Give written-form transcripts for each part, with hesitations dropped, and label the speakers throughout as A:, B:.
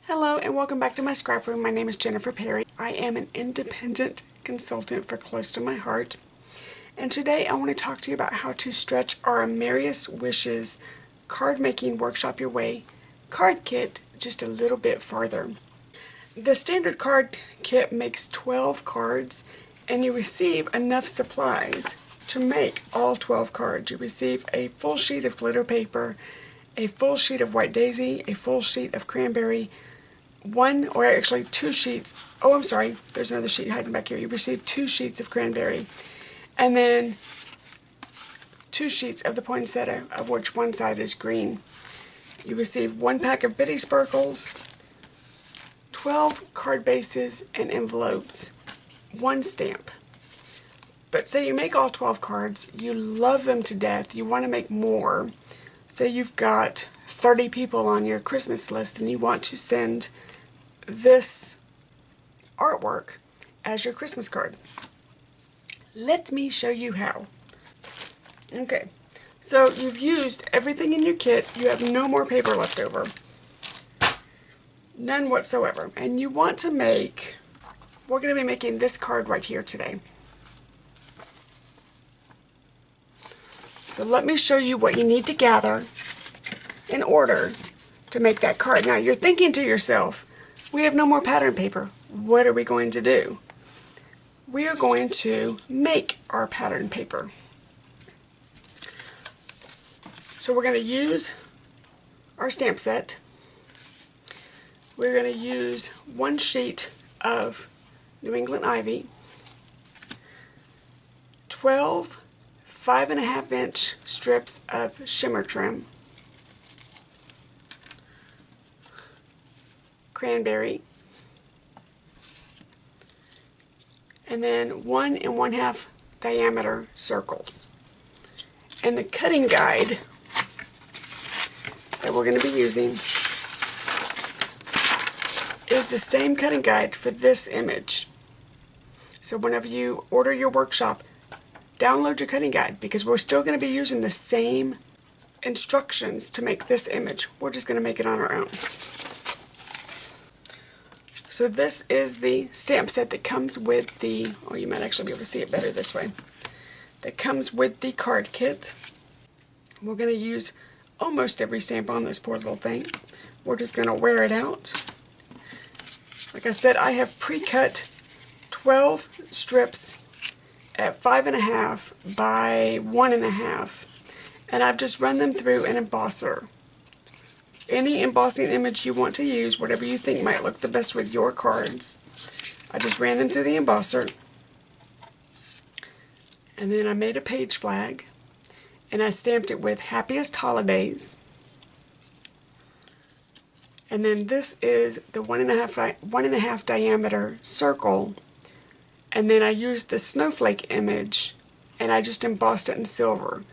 A: Hello and welcome back to my scrap room. My name is Jennifer Perry. I am an independent consultant for Close to My Heart. And today I want to talk to you about how to stretch our Merrist Wishes Card Making Workshop Your Way card kit just a little bit farther. The standard card kit makes 12 cards and you receive enough supplies to make all 12 cards. You receive a full sheet of glitter paper, a full sheet of white daisy, a full sheet of cranberry, one or actually two sheets. Oh, I'm sorry, there's another sheet hiding back here. You receive 2 sheets of cranberry, and then 2 sheets of the poinsettia, of which one side is green. You receive 1 pack of bitty sparkles, 12 card bases and envelopes, 1 stamp. But say you make all 12 cards, you love them to death, you want to make more. Say you've got 30 people on your Christmas list and you want to send this artwork as your Christmas card. Let me show you how. Okay, so you've used everything in your kit. You have no more paper left over. None whatsoever. And you want to make, we're going to be making this card right here today. So let me show you what you need to gather in order to make that card. Now you're thinking to yourself, we have no more pattern paper. What are we going to do? We are going to make our pattern paper. So we're going to use our stamp set. We're going to use 1 sheet of New England Ivy, 12 5.5-inch strips of shimmer trim, cranberry, and then 1 1/2 diameter circles. And the cutting guide that we're going to be using is the same cutting guide for this image. So whenever you order your workshop, download your cutting guide, because we're still going to be using the same instructions to make this image. We're just going to make it on our own. So this is the stamp set that comes with the, oh, you might actually be able to see it better this way, that comes with the card kit. We're going to use almost every stamp on this poor little thing. We're just going to wear it out. Like I said, I have pre-cut 12 strips at 5.5 by 1.5, and I've just run them through an embosser. Any embossing image you want to use, whatever you think might look the best with your cards, I just ran them through the embosser, and then I made a page flag, and I stamped it with Happiest Holidays. And then this is the 1.5 diameter circle, and then I used the snowflake image and I just embossed it in silver.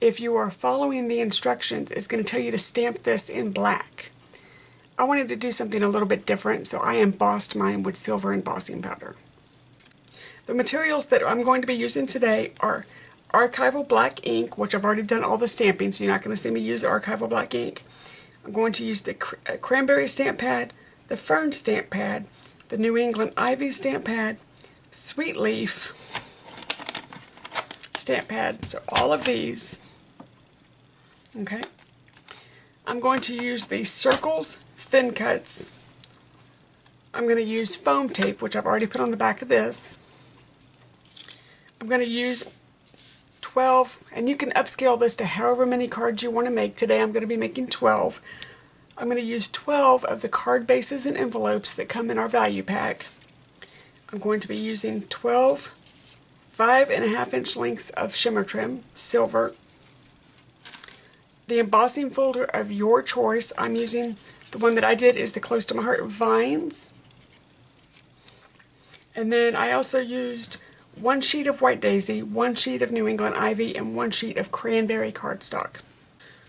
A: If you are following the instructions, it's going to tell you to stamp this in black. I wanted to do something a little bit different, so I embossed mine with silver embossing powder. The materials that I'm going to be using today are archival black ink, which I've already done all the stamping, so you're not going to see me use archival black ink. I'm going to use the cranberry stamp pad, the fern stamp pad, the New England Ivy stamp pad, sweet leaf stamp pad, so all of these. Okay, I'm going to use the circles thin cuts. I'm going to use foam tape, which I've already put on the back of this. I'm going to use 12, and you can upscale this to however many cards you want to make. Today I'm going to be making 12. I'm going to use 12 of the card bases and envelopes that come in our value pack. I'm going to be using 12 5.5-inch lengths of shimmer trim, silver. The embossing folder of your choice, I'm using, the one that I did is the Close to My Heart Vines. And then I also used 1 sheet of white daisy, 1 sheet of New England Ivy, and 1 sheet of cranberry cardstock.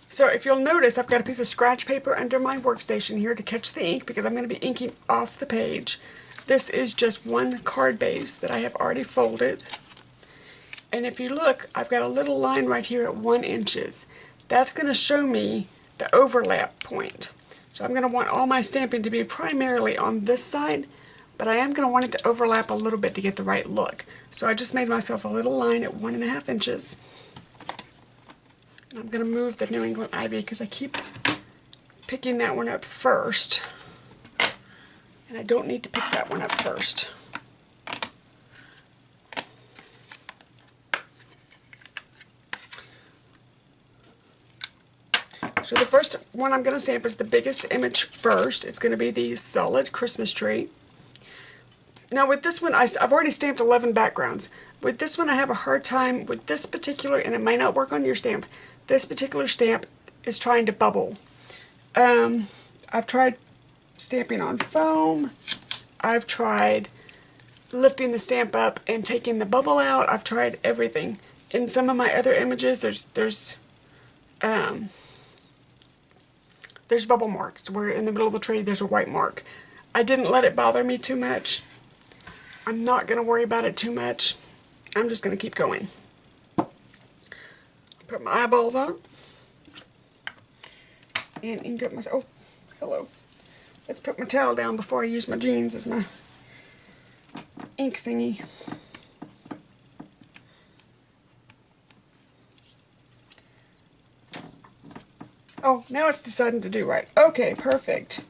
A: So if you'll notice, I've got a piece of scratch paper under my workstation here to catch the ink, because I'm going to be inking off the page. This is just 1 card base that I have already folded. And if you look, I've got a little line right here at 1 inch. That's going to show me the overlap point. So I'm going to want all my stamping to be primarily on this side, but I am going to want it to overlap a little bit to get the right look. So I just made myself a little line at 1.5 inches. And I'm going to move the New England Ivy because I keep picking that one up first. And I don't need to pick that one up first. So the first one I'm going to stamp is the biggest image first. It's going to be the solid Christmas tree. Now with this one, I've already stamped 11 backgrounds. With this one I have a hard time with this particular, and it may not work on your stamp, this particular stamp is trying to bubble. I've tried stamping on foam. I've tried lifting the stamp up and taking the bubble out. I've tried everything. In some of my other images, there's bubble marks where in the middle of the tree there's a white mark. I didn't let it bother me too much. I'm not going to worry about it too much. I'm just going to keep going. Put my eyeballs on. And ink up my... Oh, hello. Let's put my towel down before I use my jeans as my ink thingy. Oh, now it's deciding to do right. Okay, perfect.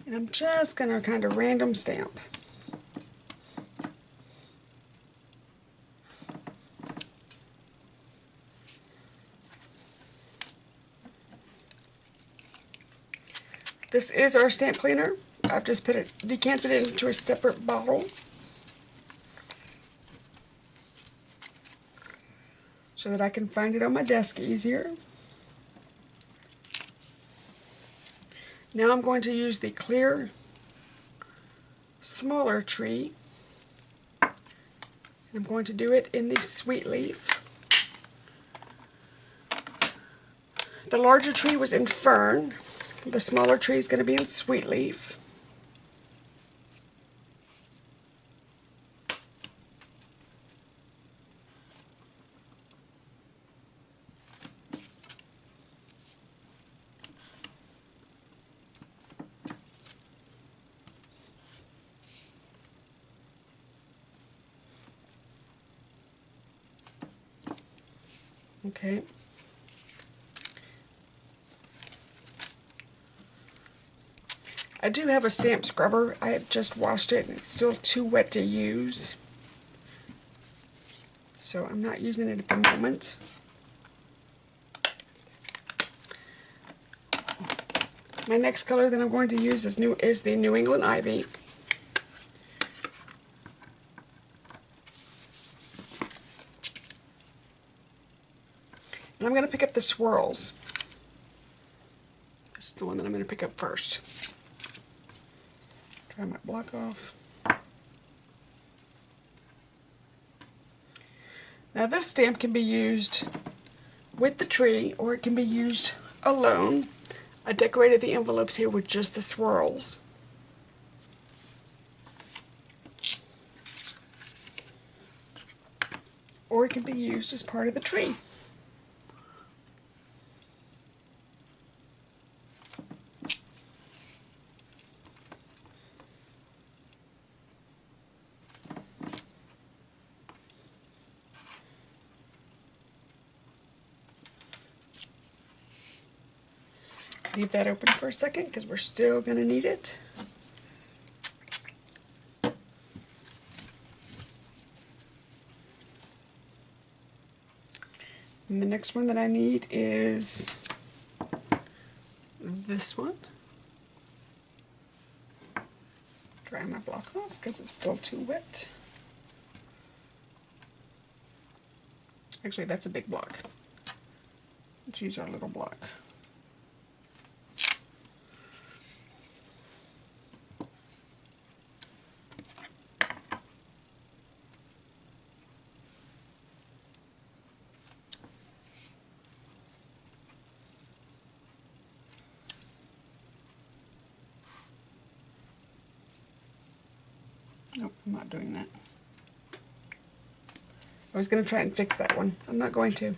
A: And I'm just going to kind of random stamp. This is our stamp cleaner. I've just decanted it into a separate bottle so that I can find it on my desk easier. Now I'm going to use the clear, smaller tree. I'm going to do it in the sweet leaf. The larger tree was in fern. The smaller tree is going to be in sweet leaf. Okay. I do have a stamp scrubber. I have just washed it and it's still too wet to use. So I'm not using it at the moment. My next color that I'm going to use is the New England Ivy. And I'm going to pick up the swirls. This is the one that I'm going to pick up first. Dry my block off. Now this stamp can be used with the tree or it can be used alone. I decorated the envelopes here with just the swirls. Or it can be used as part of the tree. Leave that open for a second because we're still going to need it. And the next one that I need is this one. Dry my block off because it's still too wet. Actually, that's a big block. Let's use our little block. Nope, I'm not doing that. I was going to try and fix that one. I'm not going to. I'm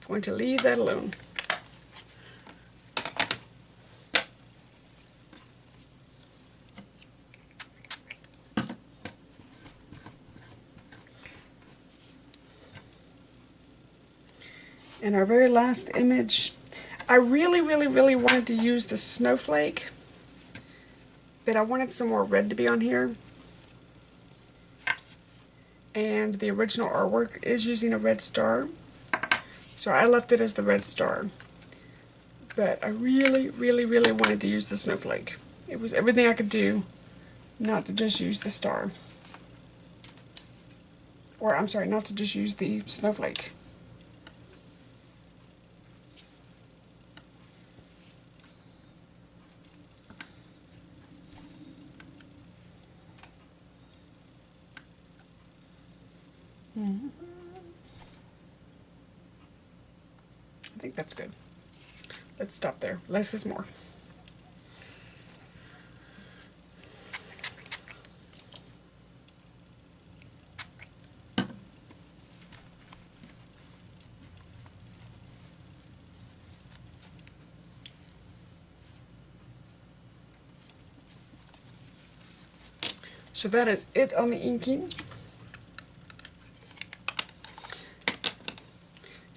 A: going to leave that alone. And our very last image, I really wanted to use the snowflake, but I wanted some more red to be on here. And the original artwork is using a red star, so I left it as the red star. But I really wanted to use the snowflake. It was everything I could do not to just use the star. Or, I'm sorry, not to just use the snowflake. I think that's good. Let's stop there. Less is more. So that is it on the inking.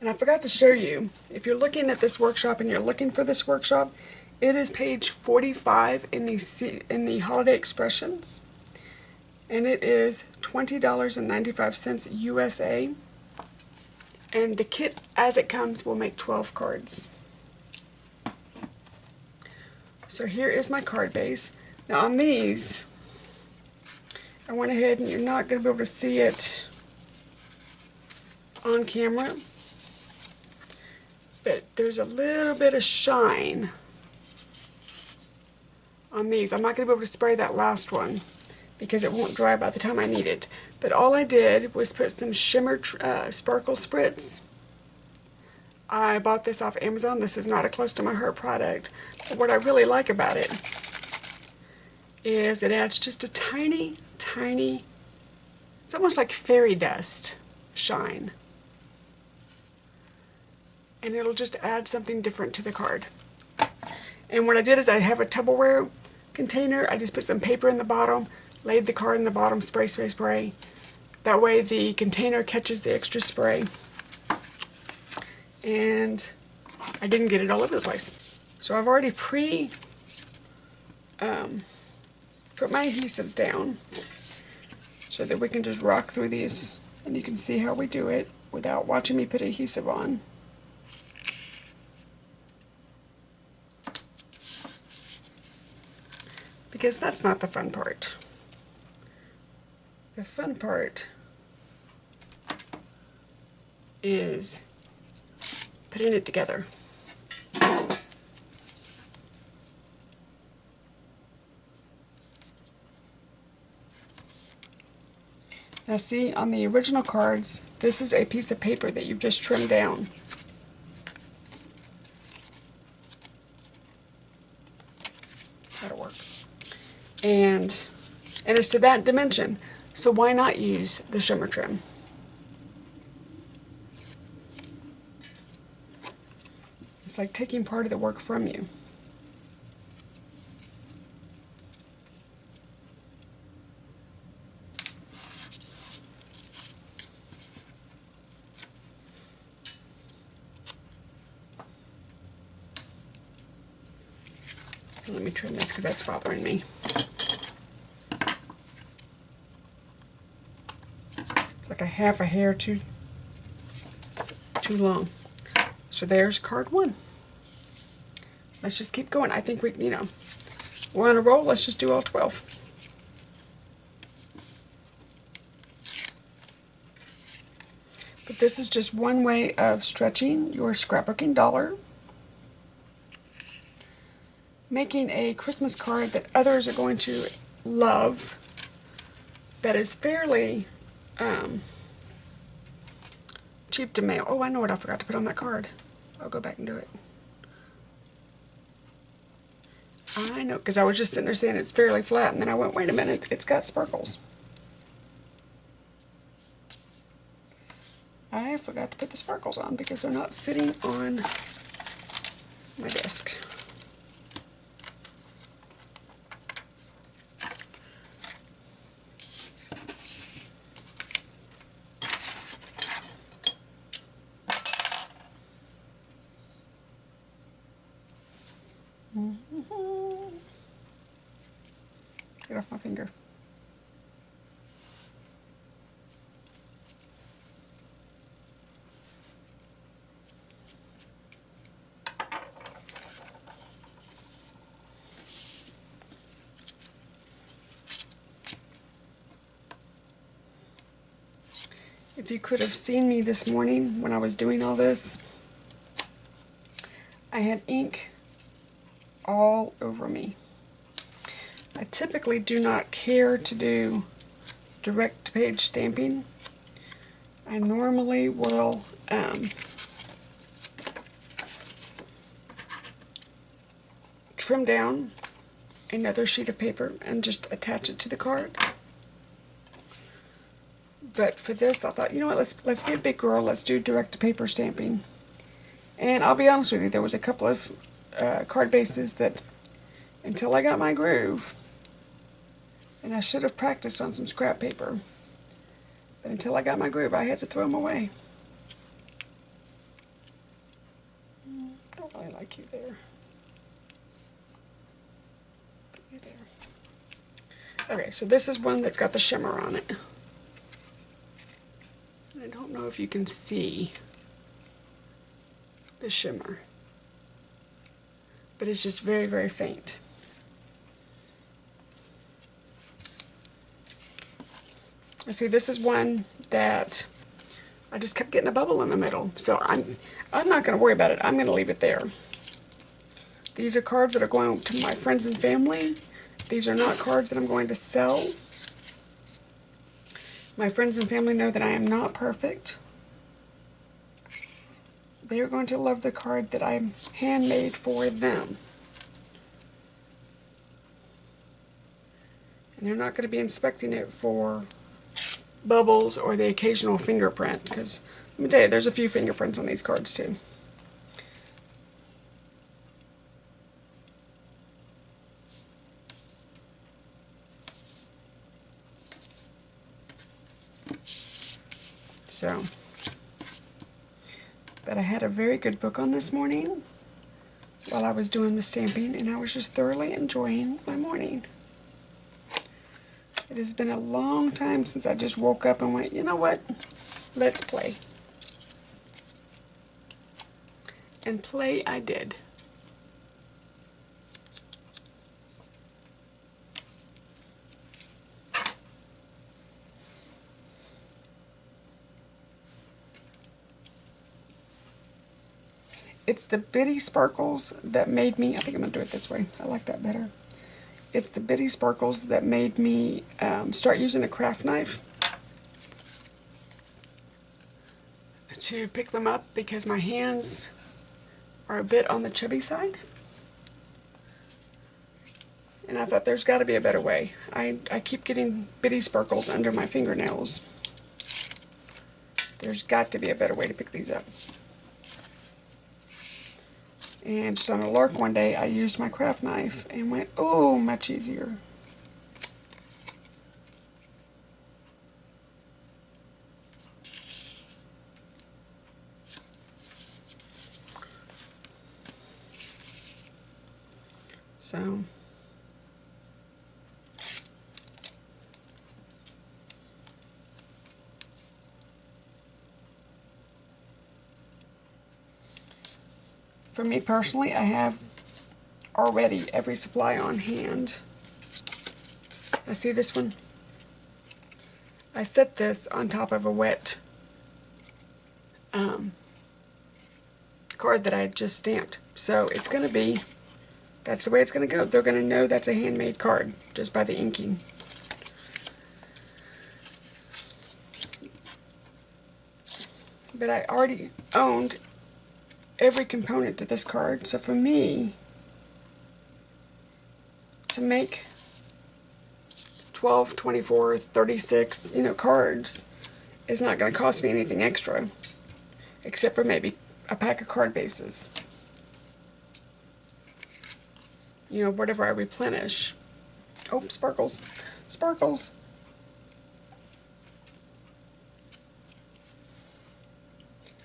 A: And I forgot to show you, if you're looking at this workshop and you're looking for this workshop, it is page 45 in the Holiday Expressions, and it is $20.95 USA, and the kit as it comes will make 12 cards. So here is my card base. Now on these, I went ahead, and you're not going to be able to see it on camera, but there's a little bit of shine on these. I'm not going to be able to spray that last one because it won't dry by the time I need it. But all I did was put some shimmer sparkle spritz. I bought this off Amazon. This is not a close to my heart product. But what I really like about it is it adds just a tiny, it's almost like fairy dust shine. And it'll just add something different to the card. And what I did is I have a Tupperware container. I just put some paper in the bottom, laid the card in the bottom, spray. That way the container catches the extra spray. And I didn't get it all over the place. So I've already put my adhesives down so that we can just rock through these, and you can see how we do it without watching me put adhesive on. Because that's not the fun part. The fun part is putting it together. Now see, on the original cards, this is a piece of paper that you've just trimmed down. That'll work. And it's to that dimension, so why not use the shimmer trim? It's like taking part of the work from you. Let me trim this because that's bothering me. It's like a half a hair too long. So there's card 1. Let's just keep going. I think we're on a roll. Let's just do all 12. But this is just one way of stretching your scrapbooking dollar, making a Christmas card that others are going to love, that is fairly cheap to mail. Oh, I know what I forgot to put on that card. I'll go back and do it. I know, because I was just sitting there saying it's fairly flat, and then I went, wait a minute, it's got sparkles. I forgot to put the sparkles on because they're not sitting on my desk. Get off my finger. If you could have seen me this morning when I was doing all this, I had ink all over me. I typically do not care to do direct page stamping. I normally will trim down another sheet of paper and just attach it to the card. But for this, I thought, you know what, let's be a big girl, let's do direct-to-paper stamping. And I'll be honest with you, there was a couple of card bases that, until I got my groove, and I should have practiced on some scrap paper, but until I got my groove, I had to throw them away. Don't really like you there. Put you there. Okay, so this is one that's got the shimmer on it. I don't know if you can see the shimmer, but it's just very, very faint. I see this is one that I just kept getting a bubble in the middle, so I'm not going to worry about it. I'm going to leave it there. These are cards that are going to my friends and family. These are not cards that I'm going to sell. My friends and family know that I am not perfect. They are going to love the card that I handmade for them. And they're not going to be inspecting it for bubbles or the occasional fingerprint, because let me tell you, there's a few fingerprints on these cards too. So, but I had a very good book on this morning while I was doing the stamping, and I was just thoroughly enjoying my morning. It has been a long time since I just woke up and went, you know what, let's play. And play I did. It's the bitty sparkles that made me, I think I'm going to do it this way, I like that better. It's the bitty sparkles that made me start using a craft knife to pick them up, because my hands are a bit on the chubby side. And I thought there's got to be a better way. I keep getting bitty sparkles under my fingernails. There's got to be a better way to pick these up. And just on a lark one day, I used my craft knife and went, oh, much easier. So, for me personally, I have already every supply on hand. I see this one. I set this on top of a wet card that I had just stamped. So it's going to be, that's the way it's going to go. They're going to know that's a handmade card just by the inking. But I already owned every component to this card, so for me to make 12, 24, 36, cards is not going to cost me anything extra, except for maybe a pack of card bases. Whatever I replenish. Oh, sparkles. Sparkles.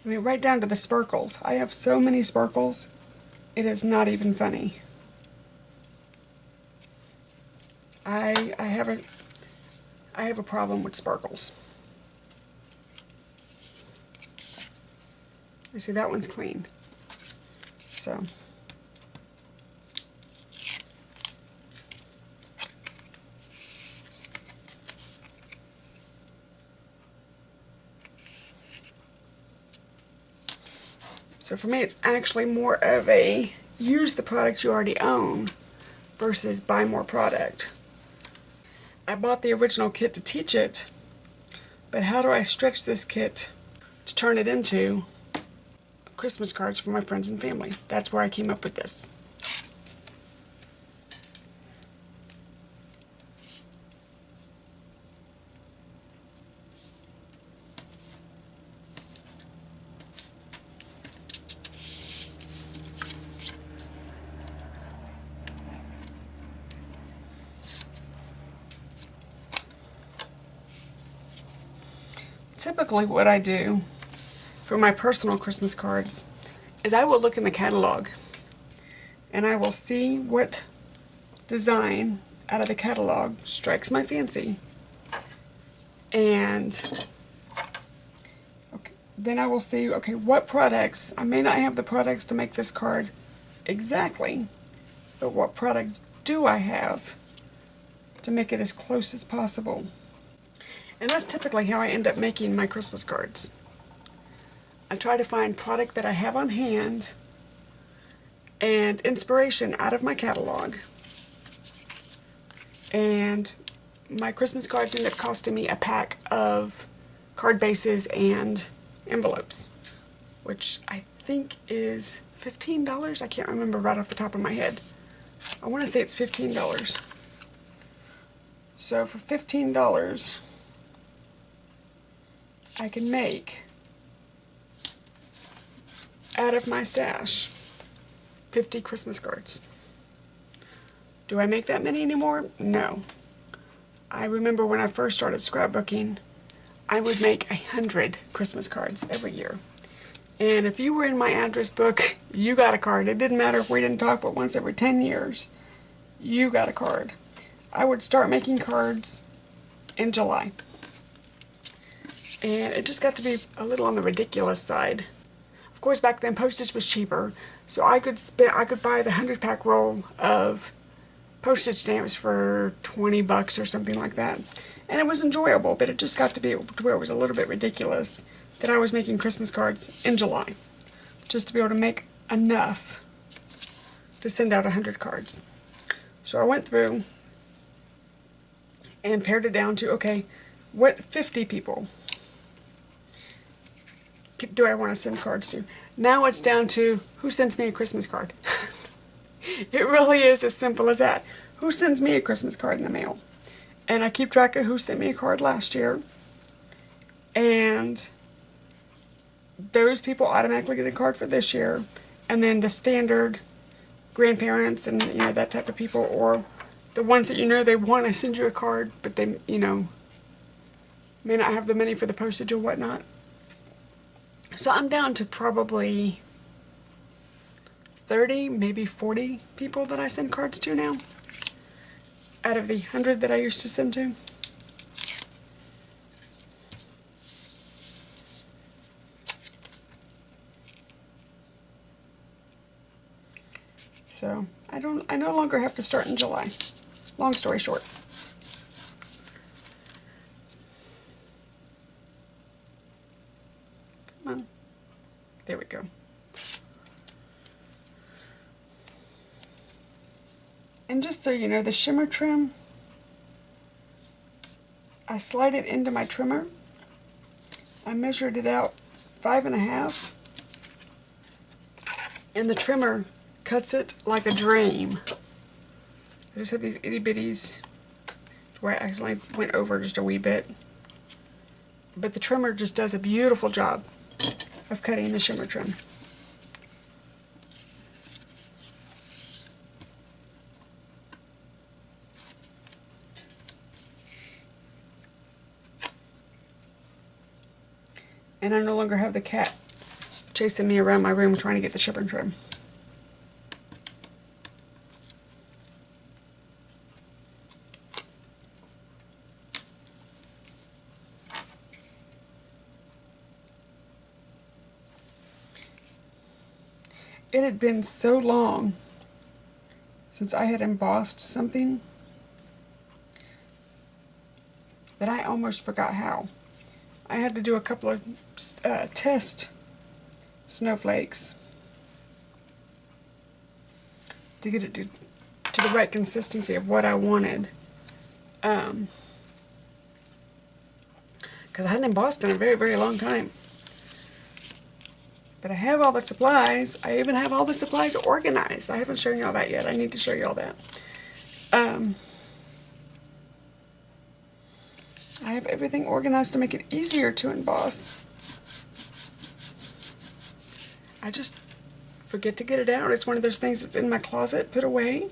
A: I mean, right down to the sparkles. I have so many sparkles, it is not even funny. I have a problem with sparkles. You see, that one's clean. So for me, it's actually more of a use the product you already own versus buy more product. I bought the original kit to teach it, but how do I stretch this kit to turn it into Christmas cards for my friends and family? That's where I came up with this. Typically what I do for my personal Christmas cards is I will look in the catalog and I will see what design out of the catalog strikes my fancy, and then I will see, okay, what products, I may not have the products to make this card exactly, but what products do I have to make it as close as possible. And that's typically how I end up making my Christmas cards. I try to find product that I have on hand and inspiration out of my catalog. And my Christmas cards end up costing me a pack of card bases and envelopes, which I think is $15. I can't remember right off the top of my head. I want to say it's $15. So for $15, I can make, out of my stash, 50 Christmas cards. Do I make that many anymore? No. I remember when I first started scrapbooking, I would make 100 Christmas cards every year. And if you were in my address book, you got a card. It didn't matter if we didn't talk but once every 10 years. You got a card. I would start making cards in July. And it just got to be a little on the ridiculous side. Of course, back then postage was cheaper, so I could buy the 100-pack roll of postage stamps for $20 or something like that. And it was enjoyable, but it just got to be to where it was a little bit ridiculous that I was making Christmas cards in July, just to be able to make enough to send out 100 cards. So I went through and pared it down to, okay, what 50 people do I want to send cards to? Now it's down to who sends me a Christmas card. It really is as simple as that. Who sends me a Christmas card in the mail? And I keep track of who sent me a card last year. And those people automatically get a card for this year. And then the standard grandparents and, you know, that type of people, or the ones that you know they want to send you a card, but they, you know, may not have the money for the postage or whatnot. So I'm down to probably 30, maybe 40 people that I send cards to now, out of the 100 that I used to send to. So I no longer have to start in July. Long story short. Come on. There we go. And just so you know, the shimmer trim, I slide it into my trimmer. I measured it out 5.5, and the trimmer cuts it like a dream. I just have these itty bitties where I accidentally went over just a wee bit. But the trimmer just does a beautiful job of cutting the shimmer trim. And I no longer have the cat chasing me around my room trying to get the shimmer trim. It had been so long since I had embossed something that I almost forgot how. I had to do a couple of test snowflakes to get it to the right consistency of what I wanted. Because I hadn't embossed in a very, very long time. But I have all the supplies. I even have all the supplies organized. I haven't shown you all that yet. I need to show you all that. I have everything organized to make it easier to emboss. I just forget to get it out. It's one of those things that's in my closet, put away.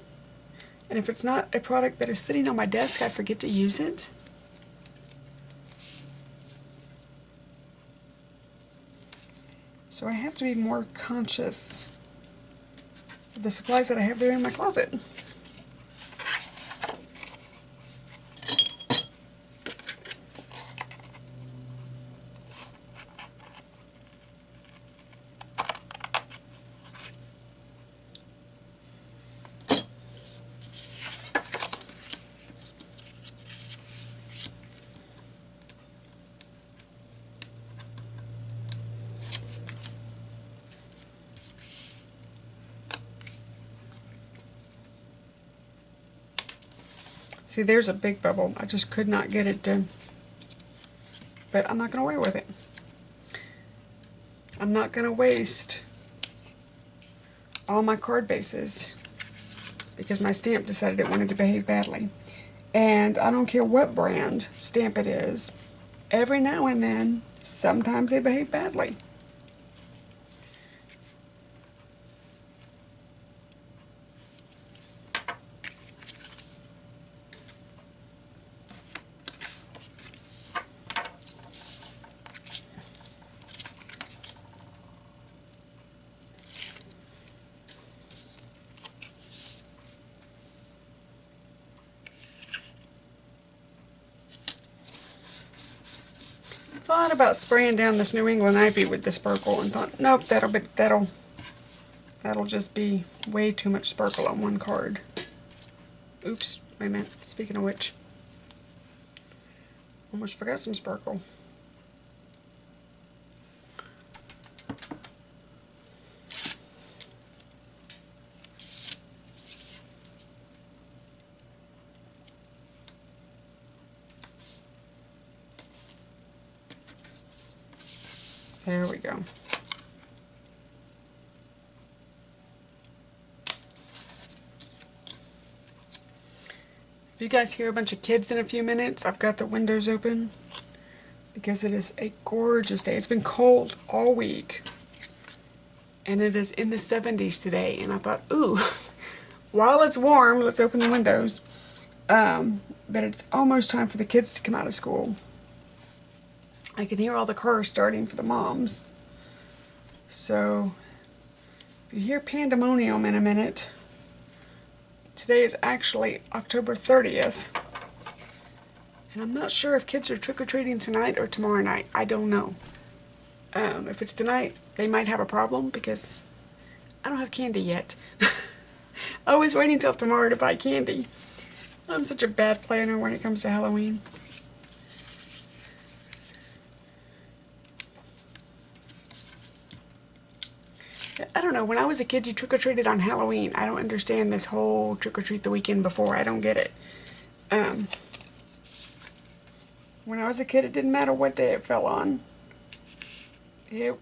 A: And if it's not a product that is sitting on my desk, I forget to use it. So I have to be more conscious of the supplies that I have there in my closet. See, there's a big bubble. I just could not get it to, but I'm not going to worry with it. I'm not going to waste all my card bases because my stamp decided it wanted to behave badly. And I don't care what brand stamp it is, every now and then, sometimes they behave badly. Thought about spraying down this New England ivy with the sparkle and thought, nope, that'll just be way too much sparkle on one card. Oops, wait a minute. Speaking of which, almost forgot some sparkle. There we go. If you guys hear a bunch of kids in a few minutes, I've got the windows open because it is a gorgeous day. It's been cold all week and it is in the 70s today, and I thought, ooh, while it's warm, let's open the windows. But it's almost time for the kids to come out of school. I can hear all the cars starting for the moms. So, if you hear pandemonium in a minute, today is actually October 30th. And I'm not sure if kids are trick-or-treating tonight or tomorrow night. I don't know. If it's tonight, they might have a problem because I don't have candy yet. Always waiting until tomorrow to buy candy. I'm such a bad planner when it comes to Halloween. I don't know, when I was a kid you trick-or-treated on Halloween. I don't understand this whole trick-or-treat the weekend before. I don't get it. When I was a kid it didn't matter what day it fell on. You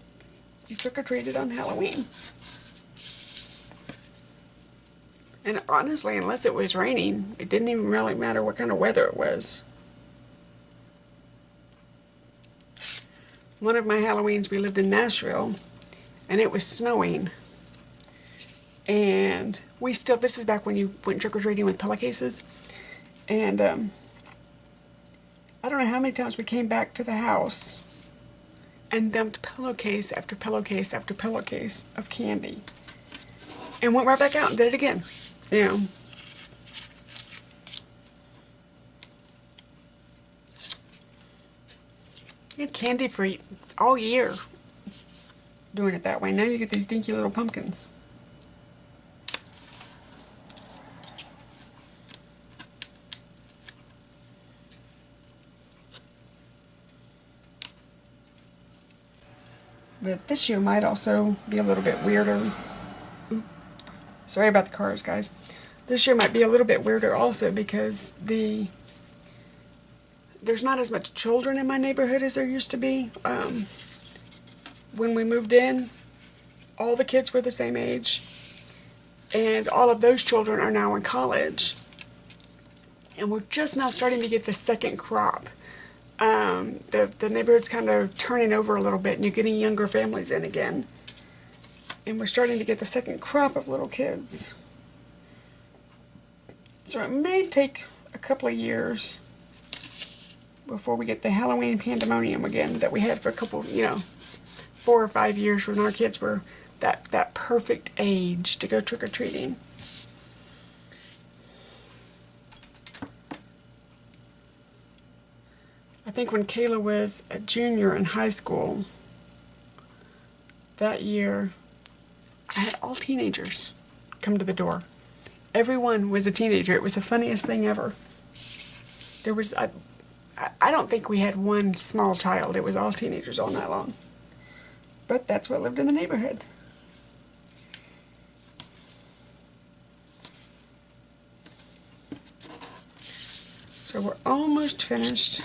A: trick-or-treated on Halloween. And honestly, unless it was raining, it didn't even really matter what kind of weather it was. One of my Halloweens we lived in Nashville, and it was snowing, and we still, this is back when you went trick-or-treating with pillowcases, and I don't know how many times we came back to the house and dumped pillowcase after pillowcase after pillowcase of candy, and went right back out and did it again. You know. You had candy-free all year doing it that way. Now you get these dinky little pumpkins. But this year might also be a little bit weirder. Oop. Sorry about the cars, guys. This year might be a little bit weirder also because there's not as much children in my neighborhood as there used to be. When we moved in, all the kids were the same age, and all of those children are now in college. And we're just now starting to get the second crop. The neighborhood's kind of turning over a little bit, and you're getting younger families in again. And we're starting to get the second crop of little kids. So it may take a couple of years before we get the Halloween pandemonium again that we had for a couple, 4 or 5 years when our kids were that perfect age to go trick-or-treating. I think when Kayla was a junior in high school, that year, I had all teenagers come to the door. Everyone was a teenager. It was the funniest thing ever. There was, I don't think we had one small child. It was all teenagers all night long. But that's what lived in the neighborhood. So we're almost finished.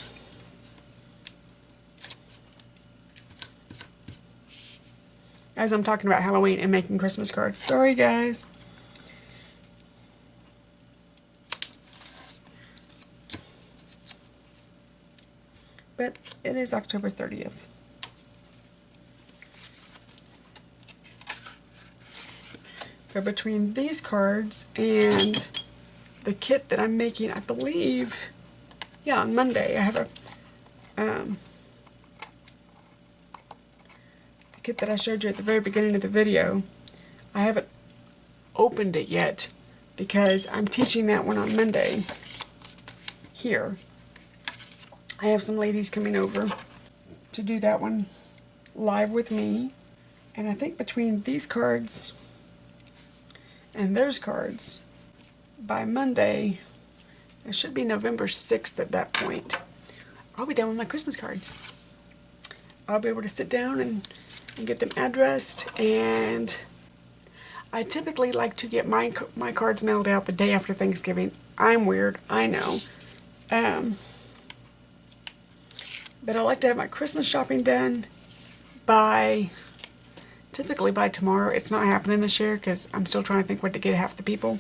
A: As I'm talking about Halloween and making Christmas cards. Sorry, guys. But it is October 30th. But between these cards and the kit that I'm making, I believe, yeah, on Monday, I have a the kit that I showed you at the very beginning of the video. I haven't opened it yet because I'm teaching that one on Monday here. I have some ladies coming over to do that one live with me. And I think between these cards and those cards, by Monday, it should be November 6th at that point, I'll be done with my Christmas cards. I'll be able to sit down and get them addressed, and I typically like to get my cards mailed out the day after Thanksgiving. I'm weird, I know. But I like to have my Christmas shopping done typically by tomorrow. It's not happening this year because I'm still trying to think what to get half the people.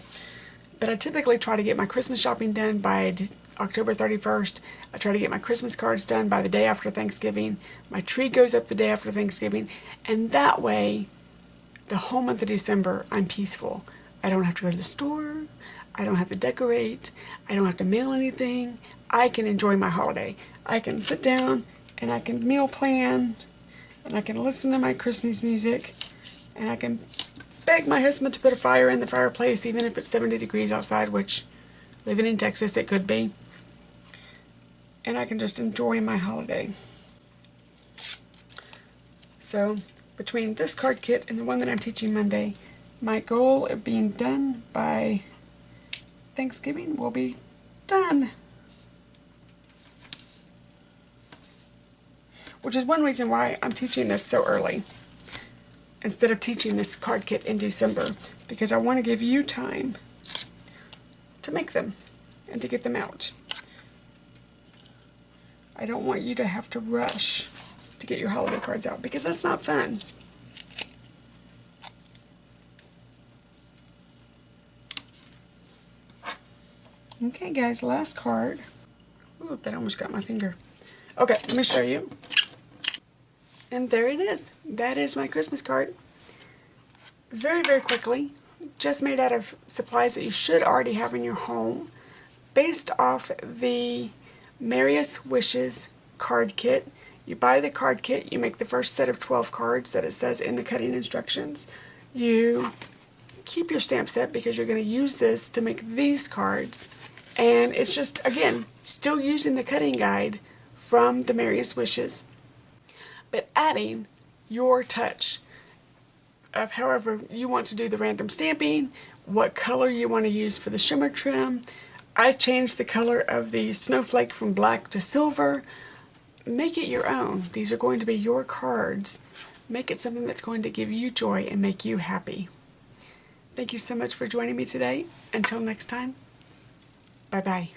A: But I typically try to get my Christmas shopping done by October 31st. I try to get my Christmas cards done by the day after Thanksgiving. My tree goes up the day after Thanksgiving. And that way, the whole month of December, I'm peaceful. I don't have to go to the store. I don't have to decorate. I don't have to mail anything. I can enjoy my holiday. I can sit down and I can meal plan and I can listen to my Christmas music and I can beg my husband to put a fire in the fireplace even if it's 70 degrees outside, which living in Texas it could be. And I can just enjoy my holiday. So between this card kit and the one that I'm teaching Monday, my goal of being done by Thanksgiving will be done. Which is one reason why I'm teaching this so early instead of teaching this card kit in December, because I want to give you time to make them and to get them out. I don't want you to have to rush to get your holiday cards out because that's not fun. Okay guys, last card. Ooh, that almost got my finger. Okay, let me show you. And there it is. That is my Christmas card. Very, very quickly. Just made out of supplies that you should already have in your home. Based off the Merrist Wishes card kit. You buy the card kit, you make the first set of 12 cards that it says in the cutting instructions. You keep your stamp set because you're going to use this to make these cards. And it's just, again, still using the cutting guide from the Merrist Wishes, but adding your touch of however you want to do the random stamping, what color you want to use for the shimmer trim. I changed the color of the snowflake from black to silver. Make it your own. These are going to be your cards Make it something that's going to give you joy and make you happy. Thank you so much for joining me today. Until next time, bye-bye.